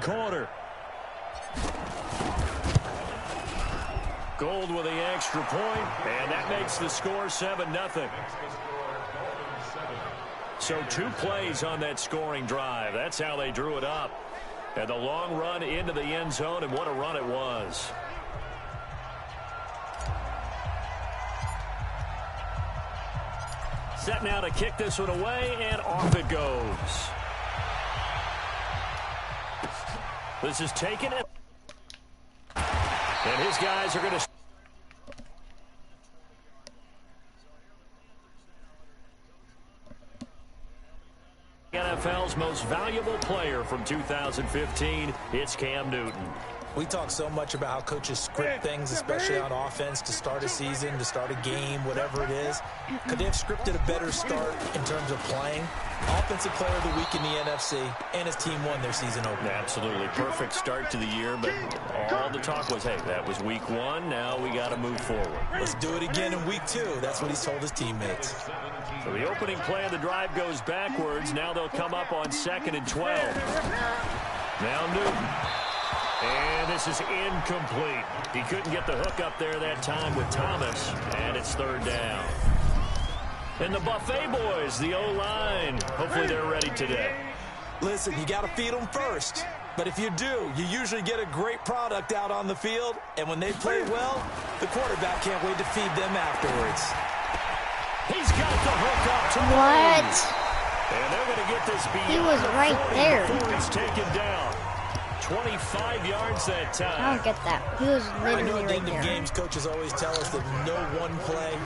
corner. Gold with the extra point, and that makes the score 7-0. So 2 plays on that scoring drive. That's how they drew it up. And the long run into the end zone, and what a run it was. Set now to kick this one away, and off it goes. This is taken. And his guys are going to... NFL's most valuable player from 2015, it's Cam Newton. We talk so much about how coaches script things, especially on offense, to start a season, to start a game, whatever it is. Could they have scripted a better start in terms of playing? Offensive player of the week in the NFC, and his team won their season opener. Absolutely. Perfect start to the year, but all the talk was, hey, that was week 1. Now we got to move forward. Let's do it again in week 2. That's what he's told his teammates. So the opening play of the drive goes backwards. Now they'll come up on 2nd and 12. Now Newton. And this is incomplete. He couldn't get the hook up there that time with Thomas, and it's 3rd down. And the Buffet boys, the O-line, hopefully they're ready today. Listen, you got to feed them first. But if you do, you usually get a great product out on the field. And when they play well, the quarterback can't wait to feed them afterwards. He's got the hook up to What? And they're going to get this beat. He was right there. Before he's taken down. 25 yards that time. I don't get that. He was I know literally at the right end of there. games, coaches always tell us that no one play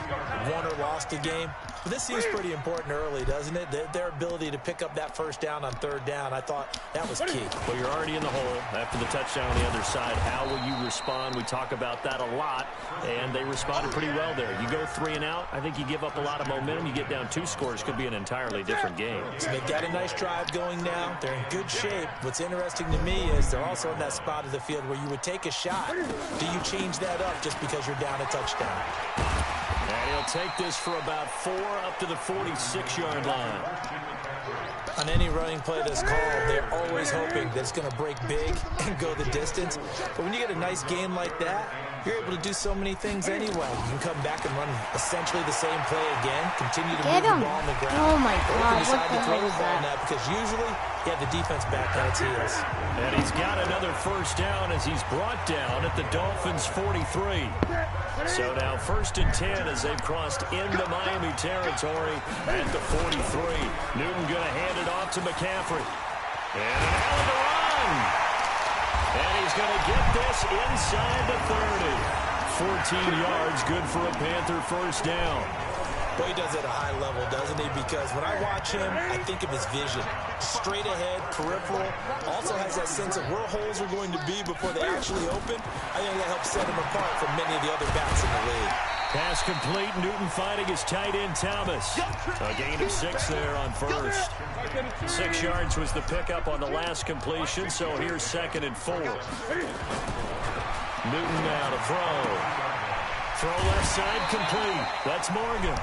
won or lost a game. But this seems pretty important early, doesn't it? Their ability to pick up that 1st down on 3rd down, I thought that was key. Well, you're already in the hole after the touchdown on the other side. How will you respond? We talk about that a lot, and they responded pretty well there. You go 3 and out, I think you give up a lot of momentum. You get down 2 scores, could be an entirely different game. So they've got a nice drive going now. They're in good shape. What's interesting to me is they're also in that spot of the field where you would take a shot. Do you change that up just because you're down a touchdown? And he'll take this for about 4 up to the 46-yard line. On any running play that's called, they're always hoping that it's going to break big and go the distance. But when you get a nice game like that, you're able to do so many things anyway. You can come back and run essentially the same play again, continue to move the ball on the ground. Oh my Or you God, can decide what the to throw heck the is ball that? now because usually you have the defense back on its heels. And he's got another 1st down as he's brought down at the Dolphins' 43. So now 1st and 10 as they've crossed into Miami territory at the 43. Newton going to hand it off to McCaffrey. And an hell of a run. And he's going to get this inside the 30. 14 yards, good for a Panther 1st down. Well, he does it at a high level, doesn't he? Because when I watch him, I think of his vision. Straight ahead, peripheral. Also has that sense of where holes are going to be before they actually open. I think that helps set him apart from many of the other backs in the league. Pass complete. Newton finding his tight end, Thomas. A gain of 6 there on 1st. 6 yards was the pickup on the last completion, so here's 2nd and 4. Newton now to throw. Throw left side complete. That's Morgan.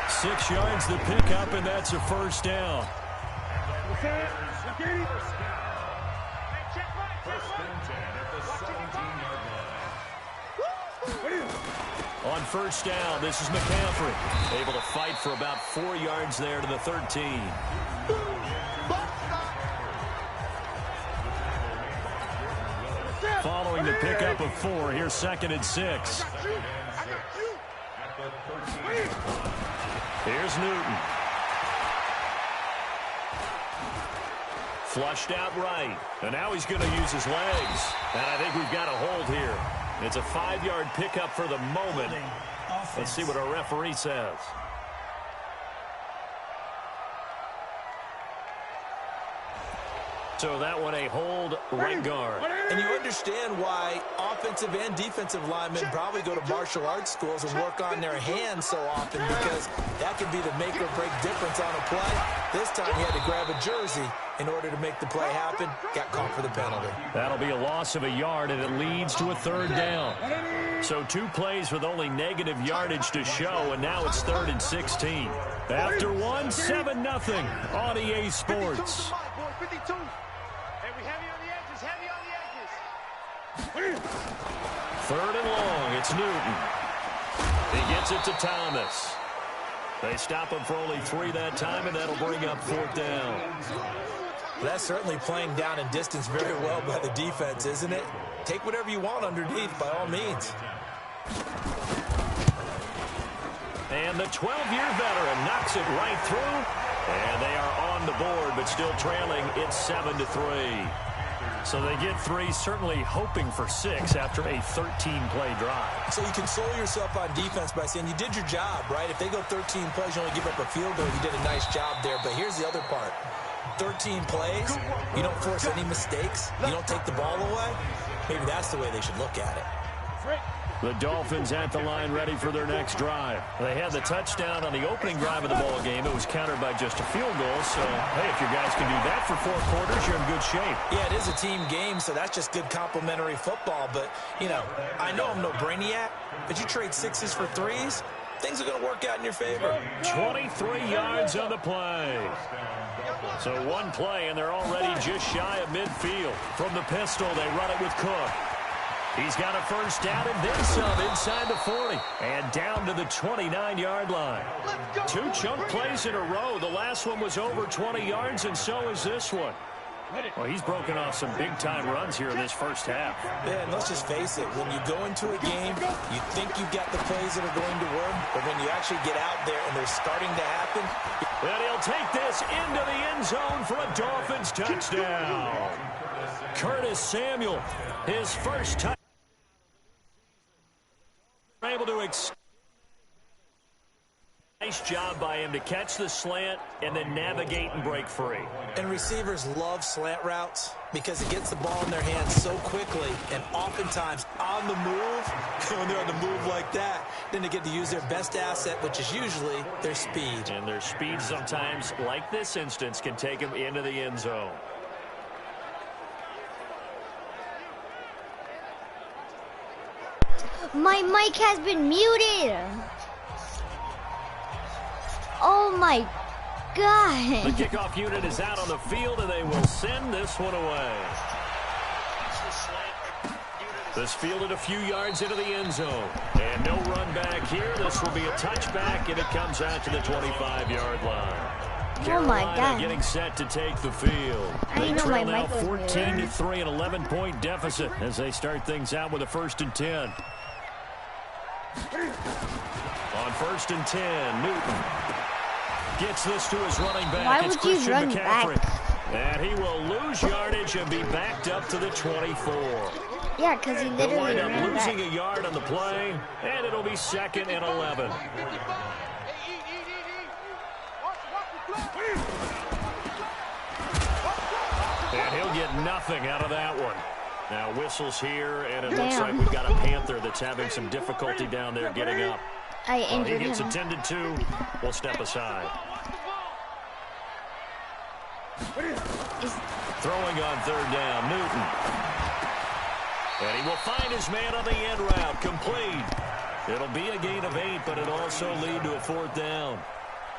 6 yards the pickup, and that's a 1st down. On 1st down, this is McCaffrey. Able to fight for about 4 yards there to the 13. Following the pickup of 4, here's 2nd and 6. Here's Newton. Flushed out right. And now he's going to use his legs. And I think we've got a hold here. It's a 5-yard pickup for the moment. Let's see what our referee says. So that one a hold, right guard. And you understand why offensive and defensive linemen probably go to martial arts schools and work on their hands so often, because that could be the make or break difference on a play. This time he had to grab a jersey in order to make the play happen. Got caught for the penalty. That'll be a loss of a yard, and it leads to a 3rd down. So 2 plays with only negative yardage to show, and now it's 3rd and 16. After one, 7-0 on EA Sports. 52. And we have you on the edges, heavy Third and long. It's Newton. He gets it to Thomas. They stop him for only 3 that time, and that'll bring up 4th down. That's certainly playing down and distance very well by the defense, isn't it? Take whatever you want underneath, by all means. And the 12-year veteran knocks it right through. And they are on the board, but still trailing. It's 7-3. So they get 3, certainly hoping for 6 after a 13-play drive. So you console yourself on defense by saying you did your job, right? If they go 13 plays, you only give up a field goal. You did a nice job there. But here's the other part. 13 plays, you don't force any mistakes. You don't take the ball away. Maybe that's the way they should look at it. The Dolphins at the line ready for their next drive. They had the touchdown on the opening drive of the ball game. It was countered by just a field goal. So, hey, if your guys can do that for 4 quarters, you're in good shape. Yeah, it is a team game, so that's just good complimentary football. But, you know, I know I'm no brainiac, but you trade 6s for 3s, things are going to work out in your favor. 23 yards on the play. So 1 play, and they're already just shy of midfield. From the pistol, they run it with Cook. He's got a first down and then some inside the 40. And down to the 29-yard line. 2 chunk plays in a row. The last one was over 20 yards, and so is this one. Well, he's broken off some big-time runs here in this first half. Yeah, and let's just face it. When you go into a game, you think you've got the plays that are going to work, but when you actually get out there and they're starting to happen. And he'll take this into the end zone for a Dolphins touchdown. Curtis Samuel, his first touchdown. Able to nice job by him to catch the slant and then navigate and break free. And receivers love slant routes because it gets the ball in their hands so quickly, and oftentimes on the move, when they're on the move like that, then they get to use their best asset, which is usually their speed. And their speed sometimes, like this instance, can take them into the end zone. My mic has been muted. Oh my God. The kickoff unit is out on the field, and they will send this one away. This fielded a few yards into the end zone. And no run back here. This will be a touchback, and it comes out to the 25-yard line. Oh my God. Getting set to take the field. I know my mic was 14-3, an 11-point deficit as they start things out with a 1st and 10. On 1st and 10, Newton gets this to his running back. Why it's would you Christian run McCaffrey. back? And he will lose yardage and be backed up to the 24. Yeah, because he He'll literally wind up ran losing back. a yard on the play, and it'll be 2nd and 11. And he'll get nothing out of that one. Now whistles here, and it looks like we've got a Panther that's having some difficulty down there getting up. I injured He gets him. attended to. We'll step aside. Throwing on 3rd down, Newton. And he will find his man on the end route, complete. It'll be a gain of 8, but it'll also lead to a 4th down.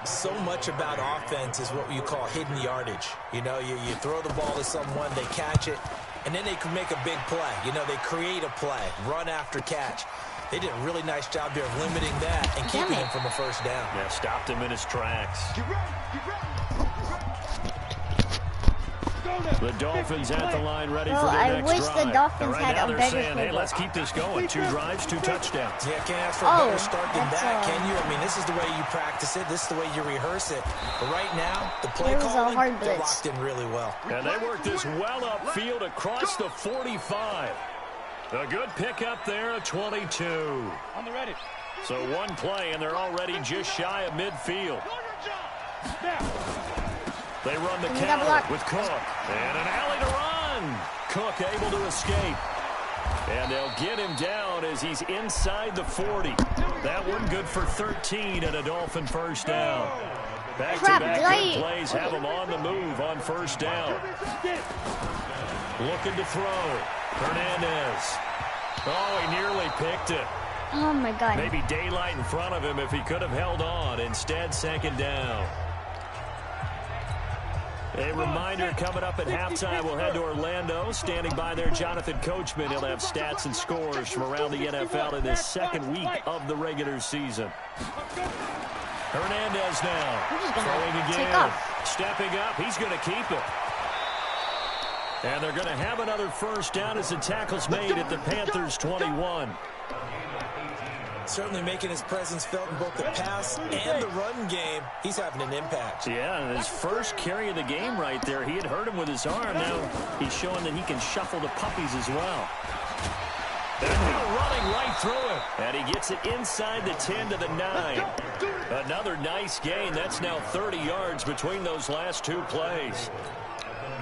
So much about offense is what you call hidden yardage. You know, you throw the ball to someone, they catch it, and then they can make a big play. You know, they create a play, run after catch. They did a really nice job there of limiting that and keeping him from a 1st down. Yeah, stopped him in his tracks. The Dolphins at the line ready for their next drive. I wish the Dolphins right had now a they're better saying, hey, quarterback. let's keep this going. 2 drives, 2 touchdowns. Yeah, can't ask for a better Oh, start than that's that, can you? I mean, this is the way you practice it. This is the way you rehearse it. But right now, the play There was a calling, hard they're blitz. locked in really well. And they work this well upfield across the 45. A good pickup there at 22. On the ready. So 1 play, and they're already just shy of midfield. They run the And he got counter blocked. with Cook. And an alley to run. Cook able to escape. And they'll get him down as he's inside the 40. That one good for 13 and a Dolphin 1st down. Back-to-back good plays have him on the move on 1st down. Looking to throw. Hernandez. Oh, he nearly picked it. Oh my God. Maybe daylight in front of him if he could have held on. Instead, 2nd down. A reminder coming up at halftime, we'll head to Orlando. Standing by there, Jonathan Coachman. He'll have stats and scores from around the NFL in this second week of the regular season. Hernandez now. Throwing again. Stepping up. He's going to keep it. And they're going to have another first down as the tackle's made at the Panthers' 21. Certainly making his presence felt in both the pass and the run game. He's having an impact. Yeah, his first carry of the game right there. He had hurt him with his arm. Now he's showing that he can shuffle the puppies as well. And now running right through it. And he gets it inside the 10 to the 9. Another nice gain. That's now 30 yards between those last two plays.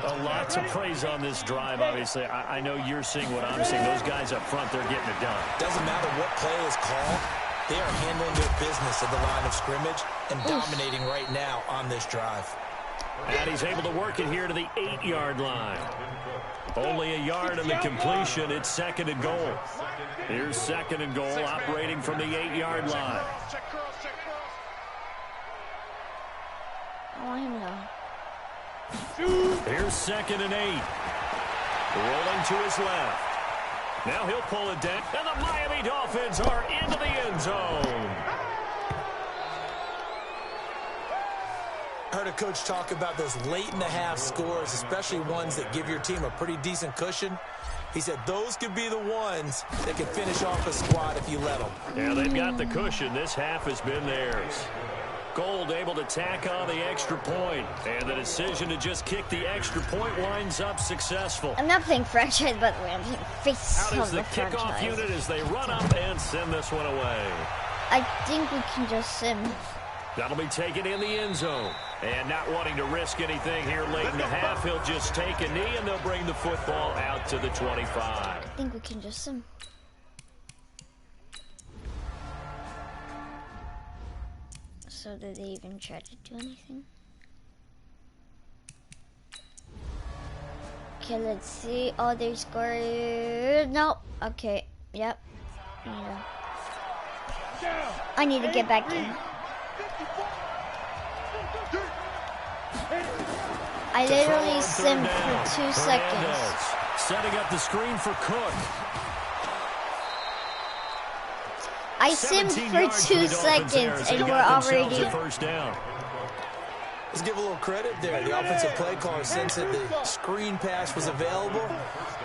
A lot to praise on this drive, obviously. I know you're seeing what I'm seeing. Those guys up front, they're getting it done. Doesn't matter what play is called. They are handling their business at the line of scrimmage and dominating right now on this drive. And he's able to work it here to the 8-yard line. Only a yard in the completion. It's second and goal. Here's second and goal, operating from the 8-yard line. I want him to. Here's second and 8. Rolling to his left. Now he'll pull it down. And the Miami Dolphins are into the end zone. Heard a coach talk about those late-in-the-half scores, especially ones that give your team a pretty decent cushion. He said those could be the ones that could finish off a squad if you let them. Yeah, they've got the cushion. This half has been theirs. Gold able to tack on the extra point. And the decision to just kick the extra point winds up successful. I'm not playing franchise, by the way. I'm playing face Out is of the the kickoff franchise. unit as they run up and send this one away. I think we can just sim. That'll be taken in the end zone. And not wanting to risk anything here late in the half, he'll just take a knee and they'll bring the football out to the 25. I think we can just sim. So did they even try to do anything? Okay, let's see. Oh, they scored. No. Okay. Yep. I need to get back in. I literally simmed for 2 seconds. Setting up the screen for Cook. I simmed for 2 seconds and we're already. First down. Let's give a little credit there. The offensive play caller sensed that the screen pass was available.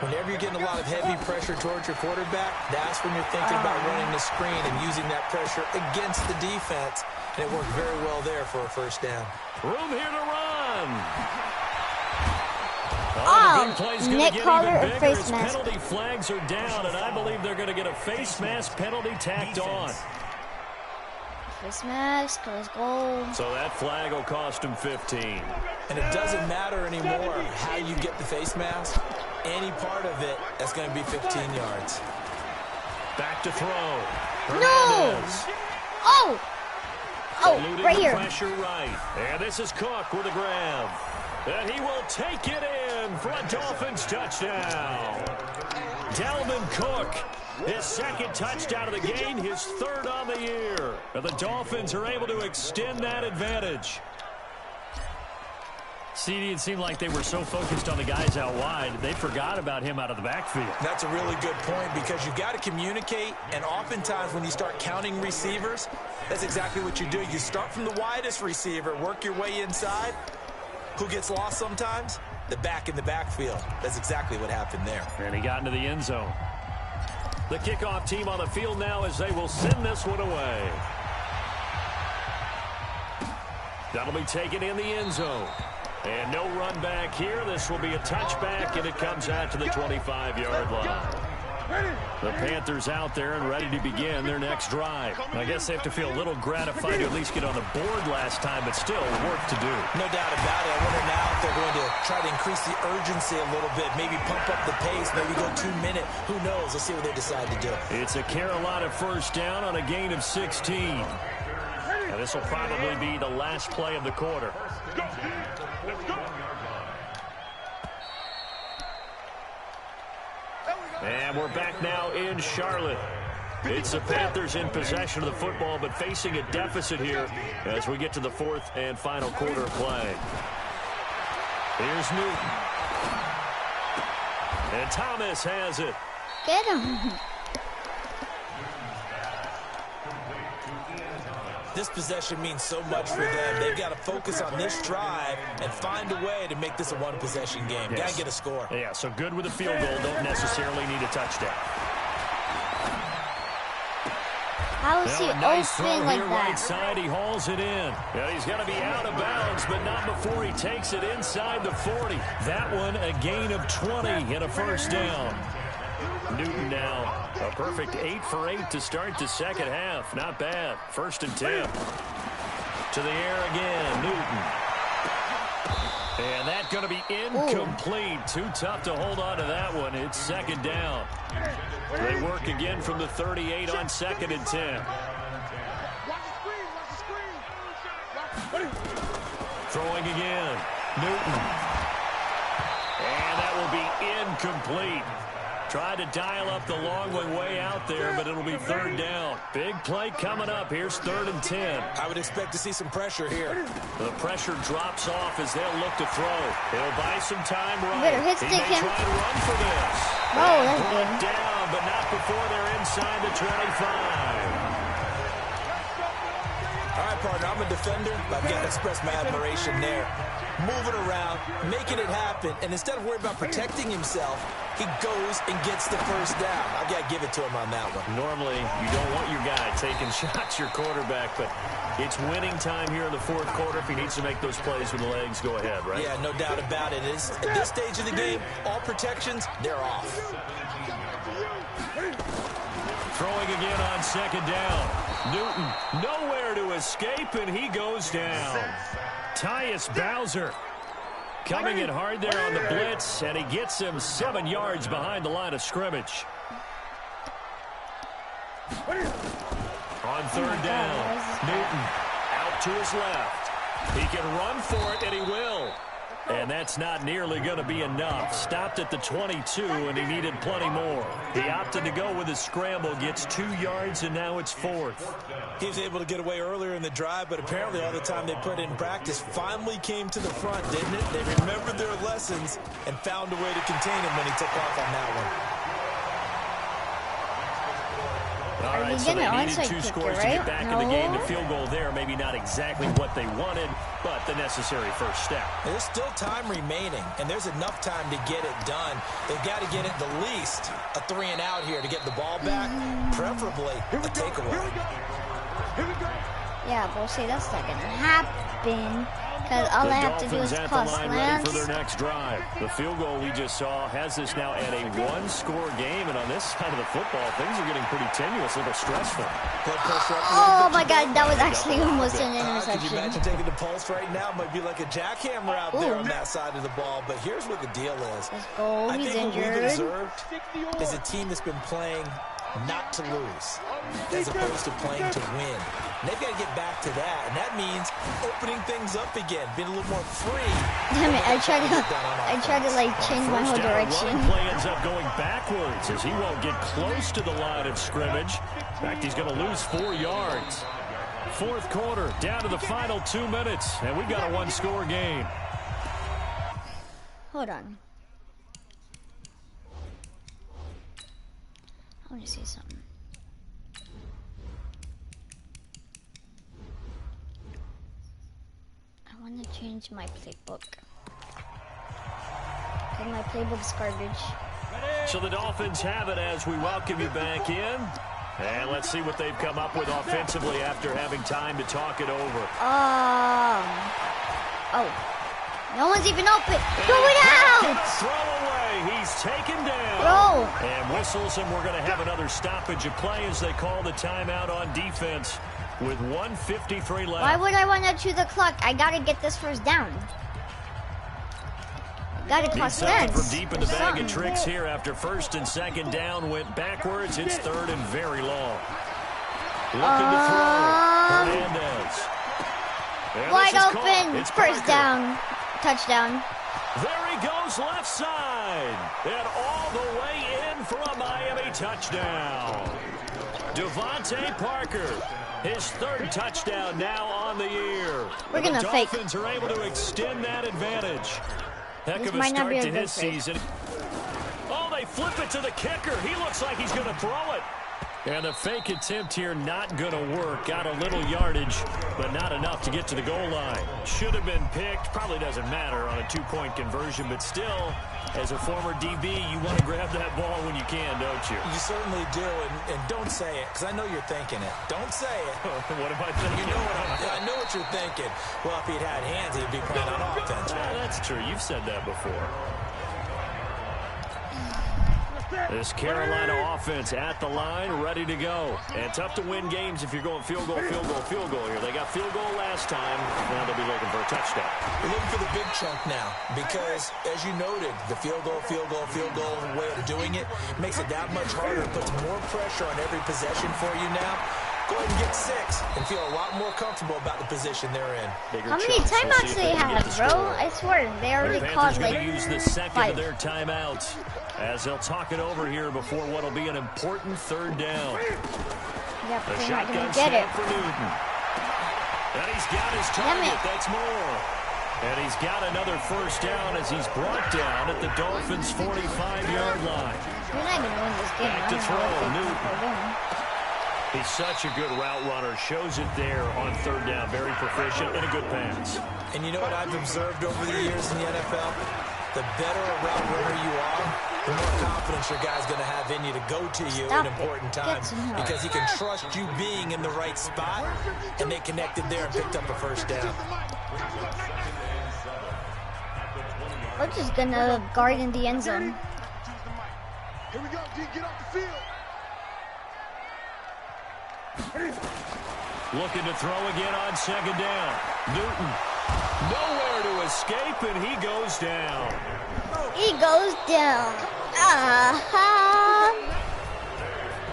Whenever you're getting a lot of heavy pressure towards your quarterback, that's when you're thinking about running the screen and using that pressure against the defense. And it worked very well there for a first down. Room here to run. Nick called it a face mask. Penalty flags are down, and I believe they're going to get a face mask penalty tacked on. Face mask, let's go. So that flag will cost him 15. And it doesn't matter anymore how you get the face mask. Any part of it, that's going to be 15 yards. Back to throw. Hernandez. No! Oh! Oh, right here. Pressure right. And this is Cook with a grab. And he will take it in for a Dolphins touchdown. Dalvin Cook, his second touchdown of the game, his third on the year. And the Dolphins are able to extend that advantage. CD, it seemed like they were so focused on the guys out wide, they forgot about him out of the backfield. That's a really good point because you've got to communicate, and oftentimes when you start counting receivers, that's exactly what you do. You start from the widest receiver, work your way inside. Who gets lost sometimes? The back in the backfield. That's exactly what happened there. And he got into the end zone. The kickoff team on the field now as they will send this one away. That'll be taken in the end zone. And no run back here. This will be a touchback, and it comes out to the 25-yard line. The Panthers out there and ready to begin their next drive. I guess they have to feel a little gratified to at least get on the board last time, but still work to do. No doubt about it. I wonder now if they're going to try to increase the urgency a little bit, maybe pump up the pace, maybe go 2 minute. Who knows? Let's see what they decide to do. It's a Carolina first down on a gain of 16. And this will probably be the last play of the quarter. And we're back now in Charlotte. It's the Panthers in possession of the football, but facing a deficit here as we get to the fourth and final quarter play. Here's Newton. And Thomas has it. Get him. This possession means so much for them. They've got to focus on this drive and find a way to make this a one-possession game. Yes. Got to get a score. Yeah, so good with a field goal. Don't necessarily need a touchdown. How is he nice open like here, that? right side, he hauls it in. Yeah, he's going to be out of bounds, but not before he takes it inside the 40. That one, a gain of 20 and a first down. Newton now, a perfect 8 for 8 to start the second half. Not bad. 1st and 10. To the air again, Newton. And that's going to be incomplete. Ooh. Too tough to hold on to that one. It's 2nd down. They work again from the 38 on 2nd and 10. Throwing again, Newton. And that will be incomplete. Tried to dial up the long way out there, but it'll be 3rd down. Big play coming up. Here's 3rd and 10. I would expect to see some pressure here. The pressure drops off as they'll look to throw. He'll buy some time right. Better hit stick him. Try to run for this. Oh, that's good. Down, but not before they're inside the 25. All right, partner, I'm a defender, but I've got to express my admiration there. Moving around, making it happen, and instead of worrying about protecting himself, he goes and gets the first down. I've got to give it to him on that one. Normally, you don't want your guy taking shots, your quarterback, but it's winning time here in the 4th quarter. If he needs to make those plays with the legs, go ahead, right? Yeah, no doubt about it. At this stage of the game, all protections, they're off. Throwing again on 2nd down. Newton nowhere to escape, and he goes down. Tyus Bowser coming in hard there on the blitz, and he gets him 7 yards behind the line of scrimmage. On 3rd down, Newton out to his left. He can run for it, and he will. And that's not nearly going to be enough. Stopped at the 22, and he needed plenty more. He opted to go with his scramble, gets 2 yards, and now it's 4th. He was able to get away earlier in the drive, but apparently all the time they put in practice finally came to the front, didn't it? They remembered their lessons and found a way to contain him when he took off on that one. All right, so they needed 2 scores to get back in the game. The field goal there, maybe not exactly what they wanted, but the necessary first step. There's still time remaining, and there's enough time to get it done. They've got to get at the least a 3 and out here to get the ball back, preferably a takeaway. Yeah, but see, that's not going to happen. Because all I have to do is cross lands. For their next drive. The field goal we just saw has this now at a 1-score game, and on this side of the football, things are getting pretty tenuous, a little stressful. Oh my God, that was actually almost an interception. Could you imagine taking the pulse right now? It might be like a jackhammer out there on that side of the ball, but here's what the deal is. Let's go, he's injured. What we've observed is a team that's been playing not to lose, as opposed to playing to win. And they've got to get back to that, and that means opening things up again, being a little more free. Damn it, I tried to like change my whole direction. Play ends up going backwards as he won't get close to the line of scrimmage. In fact, he's going to lose 4 yards. 4th quarter, down to the final 2 minutes, and we got a 1-score game. Hold on. I want to see something. I want to change my playbook. Because my playbook's garbage. So the Dolphins have it as we welcome you back in. And let's see what they've come up with offensively after having time to talk it over. Oh. No one's even open. Throw it out! Throw away. He's taken down. Throw. And whistles, and we're going to have another stoppage of play as they call the timeout on defense with 1:53 left. Why would I want to chew the clock? I got to get this first down. Got to cross lands. From deep in the bag of tricks here after 1st and 2nd down went backwards. It's 3rd and very long. Looking to throw. Hernandez. Wide open. First down. Touchdown. There he goes left side. And all the way in for a Miami touchdown. Devontae Parker. His 3rd touchdown now on the year. We're going to fake. The Dolphins are able to extend that advantage. Heck This of a might not start be a to good his trade. season. Oh, they flip it to the kicker. He looks like he's going to throw it. And the fake attempt here not going to work. Got a little yardage, but not enough to get to the goal line. Should have been picked. Probably doesn't matter on a 2-point conversion, but still, as a former DB, you want to grab that ball when you can, don't you? You certainly do, and don't say it, because I know you're thinking it. Don't say it. What am I thinking? You know I know what you're thinking. Well, if he'd had hands, he'd be playing on offense, right? That's true. You've said that before. This Carolina offense at the line, ready to go. And tough to win games if you're going field goal, field goal, field goal here. They got field goal last time. Now they'll be looking for a touchdown. We're looking for the big chunk now because, as you noted, the field goal way of doing it makes it that much harder. Puts more pressure on every possession for you now. Go ahead and get 6 and feel a lot more comfortable about the position they're in. How many timeouts they have, bro? I swear, they already called like use the second of their timeouts as they'll talk it over here before what'll be an important 3rd down. Yep, The they're not shotgun gonna get it. snap for Newton. And he's got his target. That's more. And he's got another 1st down as he's brought down at the Dolphins' 45-yard line. You're not gonna win this game. Back to throw, Newton. He's such a good route runner. Shows it there on 3rd down. Very proficient and a good pass. And you know what I've observed over the years in the NFL? The better a route runner you are, the more confidence your guy's going to have in you to go to you in important times because he can trust you being in the right spot, and they connected there and picked up a 1st down. We're just gonna guard in the end zone. Here we go, D, get off the field. Looking to throw again on 2nd down. Newton, nowhere to escape, and he goes down. He goes down.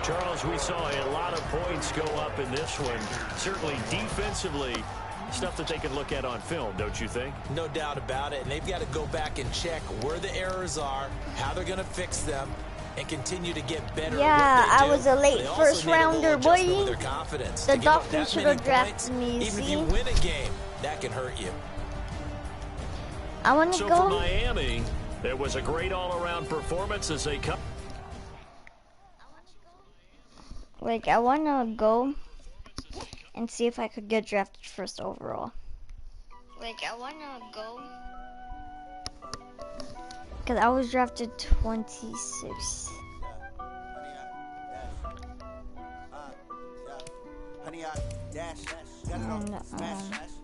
Charles, we saw a lot of points go up in this one. Certainly defensively, stuff that they can look at on film, don't you think? No doubt about it, and they've got to go back and check where the errors are, how they're going to fix them, and continue to get better. Yeah, at what they I do. was a late They also first need a little rounder, adjustment boy. with their confidence. The To give up Dolphins that should many have drafted points, me, even if see? you win a game, that can hurt you. I want to So go. for Miami, it was a great all-around performance as they come. Like, I want to go and see if I could get drafted 1st overall. Like, I want to go. Because I was drafted 26th. And,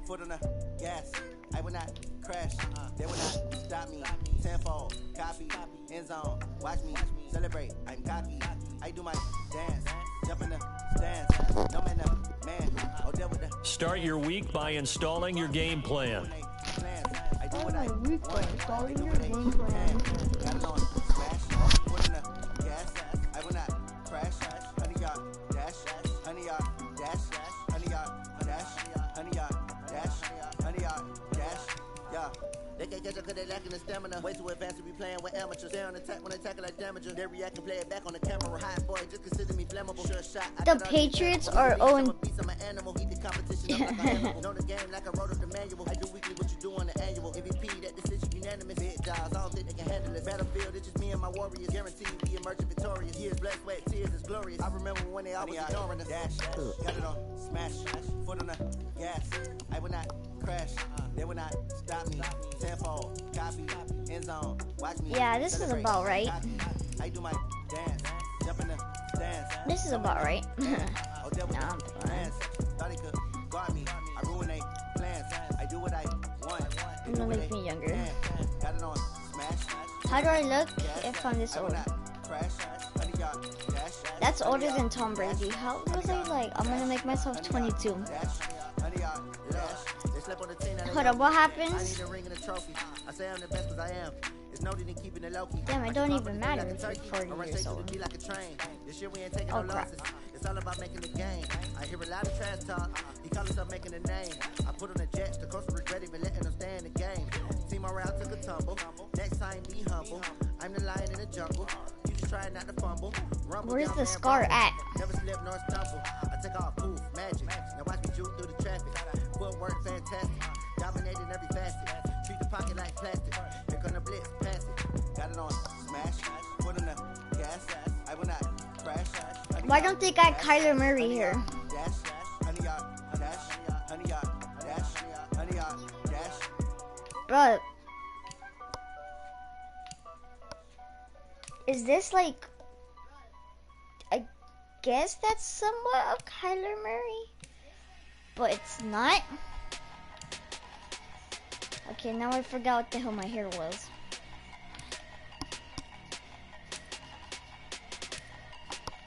foot on the gas. I will not crash. They will not stop me. Tenfold, copy, end zone. Watch me celebrate. I'm cocky. I do my dance. Jump in the stands. No man, no man. Oh, deal with the Start your week by installing your game plan. plans. I do what I week by want. installing I do your what I game plan. can. Got it on smash. Foot on the gas. I will not crash. 100-yard dash. 100-yard dash. 100-yard dash. 100-yard dash. 100-yard dash. Yeah. They can't catch up because they lacking the stamina. Way too advanced to be playing with amateurs. They're on attack when they tackle like damager. They react and play it back on the camera. Hot boy, just consider me flammable. Sure shot. The Patriots are 0. I'm an animal. Heat the competition. I'm like an animal. Know the game like I wrote up the manual. I do weekly what you do on the annual. MVP, that decision unanimous. Big jobs, I don't think they can handle it. Battlefield, it's just me and my warriors. Guaranteed we emerge victorious. Years, blood, sweat, tears is glorious. I remember when they always ignoring us. Dash, got it on smash. Foot on the gas. I will not crash. They will not stop me. Tenfold, copy, end zone. Watch me. Yeah, this is about right. I do my dance. Jump in the stands. This is about right. Oh, that was Nah, I'm the plans. Thought he could guard me. I ruin they plans. I do what I want. I'm gonna make me younger. Got it on smash. How do I look if I'm this I will old? not crash. 100-yard dash. That's older than Tom Brady. How was I like? I'm gonna make myself 22. 100-yard dash. They slept on the team. Hold up, what I happens? need a ring and a trophy. I say I'm the best because I am. It's noted in keeping it low key. Damn, it don't even matter if you're 40 I rush years straight to old. the beat like a train. This year we ain't taking Oh, no crap. losses. It's all about making the game. I hear a lot of trash talk. He call himself making a name. I put on the Jets. The coach regret even letting them stay in the game. Team around took a tumble. Next time be humble. I'm the lion in the jungle. You just try not to fumble. Rumble Where's down, the man, scar rumble. at? Never slip nor stumble. I take off, poof, magic. Now watch me juke through the traffic. Footwork fantastic. Dominating every facet. Treat the pocket like plastic. Here come the Why don't they got Kyler Murray here? But is this like, I guess that's somewhat of Kyler Murray, but it's not. Okay, now I forgot what the hell my hair was.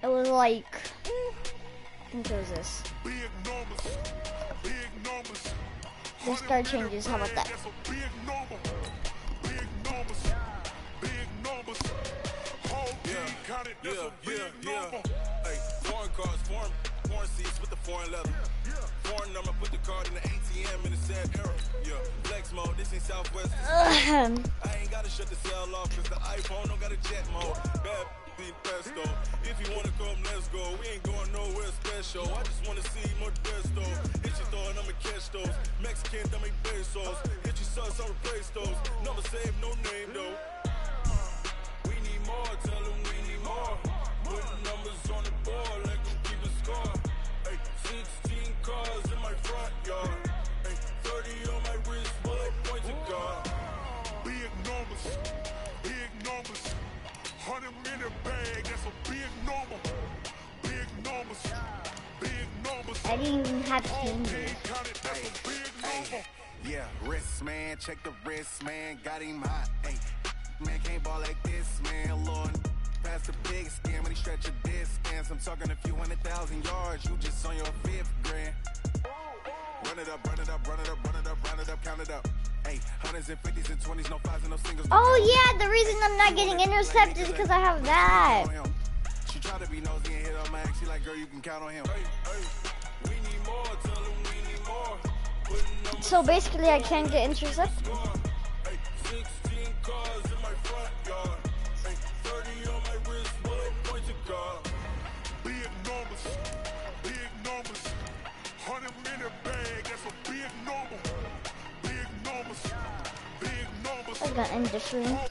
It was like, I think it was this. This star changes, how about that? Hey, foreign cars, foreign seats with the foreign leather. Foreign number, put the card in the ATM in the sad era. Yeah, flex mode, this ain't Southwest. I ain't gotta shut the cell off, cause the iPhone don't got a jet mode. Bad be pesto. If you wanna come, let's go. We ain't going nowhere special. I just wanna see more pesto. Hit you throwing, I'ma catch those. Mexican, dummy pesos. Hit you sus, I'll replace those. Number save, no name though. We need more, tell them we need more. Putting numbers on the board, like them keep a score. Hey, 16 cars in my front yard. Hey, 30 on my wrist, bullet point to God. Big numbers, big numbers. 100 in the bag, that's a big number. Big numbers, big numbers. I didn't even have changes. Hey, yeah, wrist man, check the wrist man, got him hot. Hey, man can't ball like this, man. Lord, pass the big scam when he stretch a distance. I'm talking a few 100,000 yards, you just on your 5th grand. Run it up, run it up, run it up, run it up, round it up, count it up. Hey, hundreds and 50s and 20s, no 5s and no singles. Oh yeah, the reason I'm not getting intercepted is because I have that. She try to be nosy and hit on Max. She like, girl, you can count on him. We need more, tell them we need more. So basically, I can't get intercepted. 16 cars in my front yard. 30 on my wrist, bullet point to God. Big numbers, big numbers. 100 in the bag, that's a big number. Big numbers, big numbers. I got indifferent.